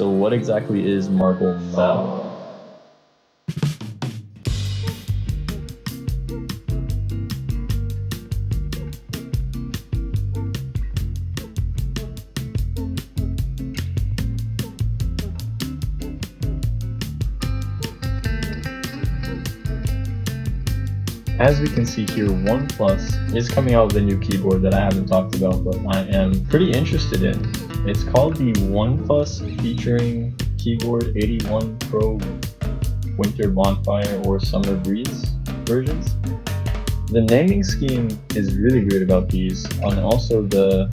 So what exactly is Marble Mallow? As we can see here, OnePlus is coming out with a new keyboard that I haven't talked about, but I am pretty interested in. It's called the OnePlus featuring Keyboard 81 Pro Winter Bonfire or Summer Breeze versions. The naming scheme is really great about these, and also the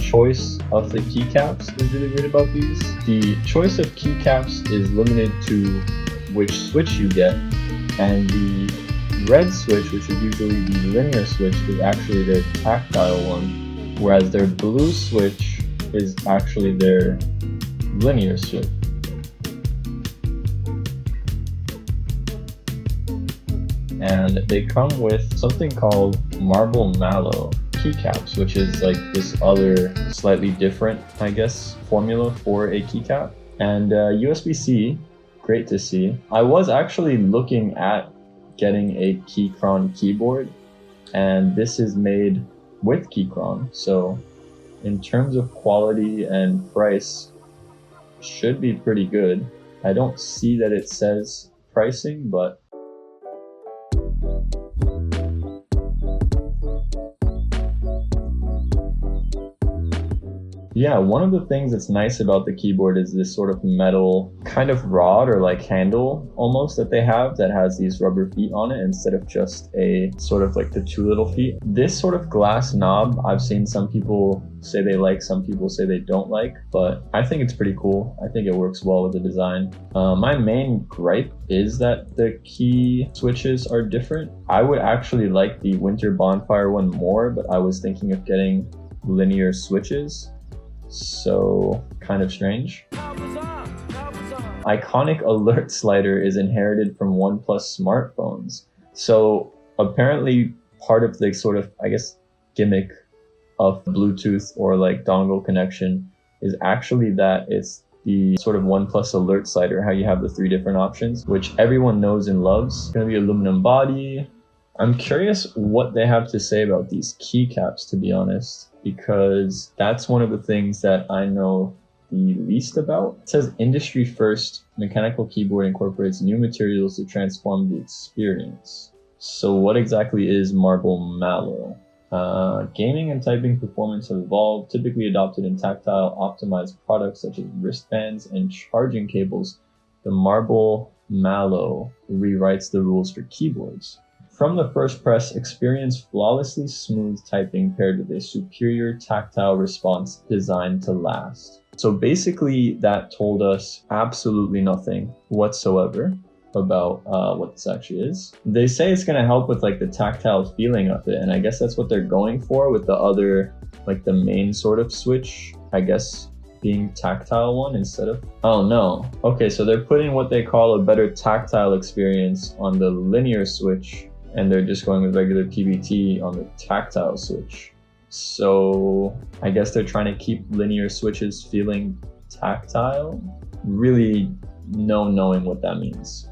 choice of the keycaps is really great about these. The choice of keycaps is limited to which switch you get, and the red switch, which is usually the linear switch, is actually their tactile one, whereas their blue switch is actually their linear switch. And they come with something called Marble Mallow keycaps, which is like this other slightly different, I guess, formula for a keycap. And USB-C, great to see. I was actually looking at getting a keychron keyboard, and this is made with keychron, so in terms of quality and price should be pretty good. I don't see that it says pricing, but yeah, one of the things that's nice about the keyboard is this sort of metal kind of rod or like handle almost that they have that has these rubber feet on it instead of just a sort of like the two little feet. This sort of glass knob, I've seen some people say they like, some people say they don't like, but I think it's pretty cool. I think it works well with the design. My main gripe is that the key switches are different. I would actually like the Winter Bonfire one more, but I was thinking of getting linear switches. So kind of strange. Iconic alert slider is inherited from OnePlus smartphones. So apparently part of the sort of, I guess, gimmick of Bluetooth or like dongle connection is actually that it's the sort of OnePlus alert slider, how you have the three different options, which everyone knows and loves. It's gonna be aluminum body. I'm curious what they have to say about these keycaps, to be honest, because that's one of the things that I know the least about. It says industry first mechanical keyboard incorporates new materials to transform the experience. So what exactly is Marble Mallow? Gaming and typing performance have evolved, typically adopted in tactile optimized products such as wristbands and charging cables. The Marble Mallow rewrites the rules for keyboards. From the first press, experience flawlessly smooth typing paired with a superior tactile response designed to last. So basically that told us absolutely nothing whatsoever about what this actually is. They say it's going to help with like the tactile feeling of it, and I guess that's what they're going for with the other, like the main sort of switch, I guess, being tactile one instead of, oh no. Okay, so they're putting what they call a better tactile experience on the linear switch, and they're just going with regular PBT on the tactile switch. So I guess they're trying to keep linear switches feeling tactile. Really no knowing what that means.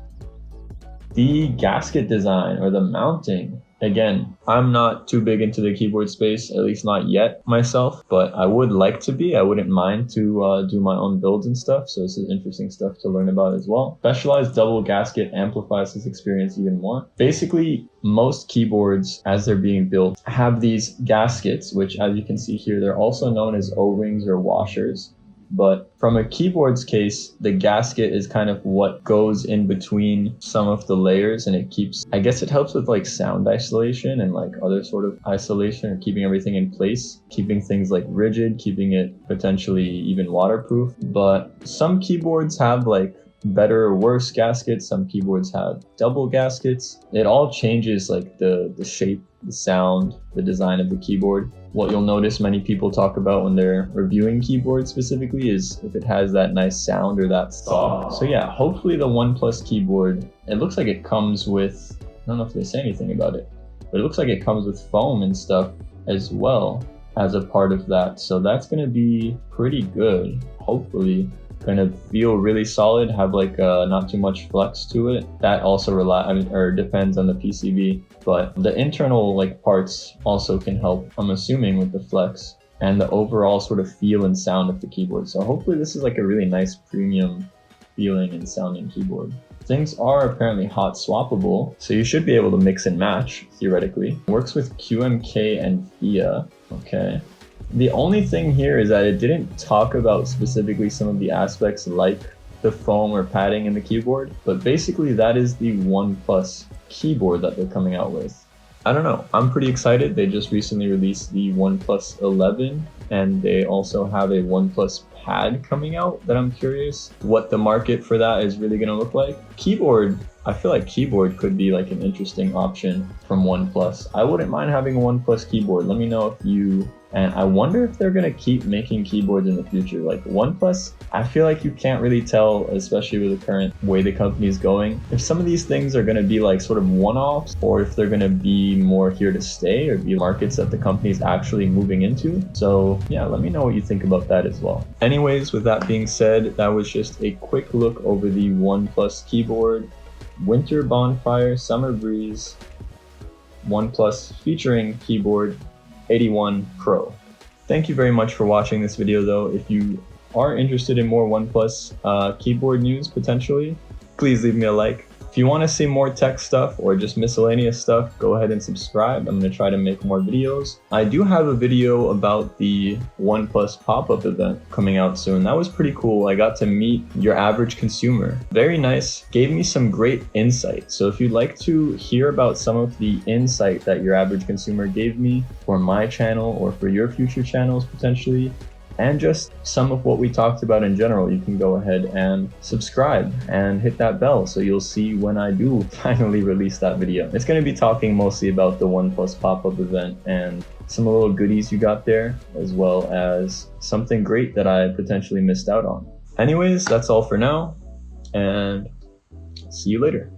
The gasket design or the mounting, again, I'm not too big into the keyboard space, at least not yet myself, but I would like to be. I wouldn't mind to do my own builds and stuff, so this is interesting stuff to learn about as well. Specialized double gasket amplifies this experience even more. Basically, most keyboards, as they're being built, have these gaskets, which as you can see here, they're also known as O-rings or washers. But from a keyboard's case, the gasket is kind of what goes in between some of the layers, and it keeps, I guess it helps with like sound isolation and like other sort of isolation, or keeping everything in place, keeping things like rigid, keeping it potentially even waterproof. But some keyboards have like better or worse gaskets. Some keyboards have double gaskets. It all changes like the shape, the sound, the design of the keyboard. What you'll notice many people talk about when they're reviewing keyboards specifically is if it has that nice sound or that THOCK. So yeah, hopefully the OnePlus keyboard, it looks like it comes with, I don't know if they say anything about it, but it looks like it comes with foam and stuff as well as a part of that. So that's going to be pretty good, hopefully. gonna feel really solid, have like not too much flex to it. That also depends on the PCB, but the internal like parts also can help, I'm assuming, with the flex and the overall sort of feel and sound of the keyboard. So hopefully this is like a really nice premium feeling and sounding keyboard. Things are apparently hot swappable, so you should be able to mix and match, theoretically. Works with QMK and FIA, okay. The only thing here is that it didn't talk about specifically some of the aspects like the foam or padding in the keyboard, but basically that is the OnePlus keyboard that they're coming out with. I don't know, I'm pretty excited. They just recently released the OnePlus 11, and they also have a OnePlus Pad coming out that I'm curious what the market for that is really gonna look like. Keyboard, I feel like keyboard could be like an interesting option from OnePlus. I wouldn't mind having a OnePlus keyboard. Let me know if you, and I wonder if they're gonna keep making keyboards in the future. Like OnePlus, I feel like you can't really tell, especially with the current way the company is going, if some of these things are gonna be like sort of one-offs, or if they're gonna be more here to stay, or be markets that the company is actually moving into. So yeah, let me know what you think about that as well. Anyways, with that being said, that was just a quick look over the OnePlus keyboard. Winter Bonfire, Summer Breeze, OnePlus featuring keyboard 81 Pro. Thank you very much for watching this video though. If you are interested in more OnePlus keyboard news potentially, please leave me a like. If you want to see more tech stuff or just miscellaneous stuff, go ahead and subscribe. I'm going to try to make more videos. I do have a video about the OnePlus pop-up event coming out soon. That was pretty cool. I got to meet your average consumer. Very nice. Gave me some great insight. So if you'd like to hear about some of the insight that your average consumer gave me for my channel or for your future channels potentially, and just some of what we talked about in general, you can go ahead and subscribe and hit that bell so you'll see when I do finally release that video. It's going to be talking mostly about the OnePlus pop-up event and some little goodies you got there, as well as something great that I potentially missed out on. Anyways, that's all for now, and see you later.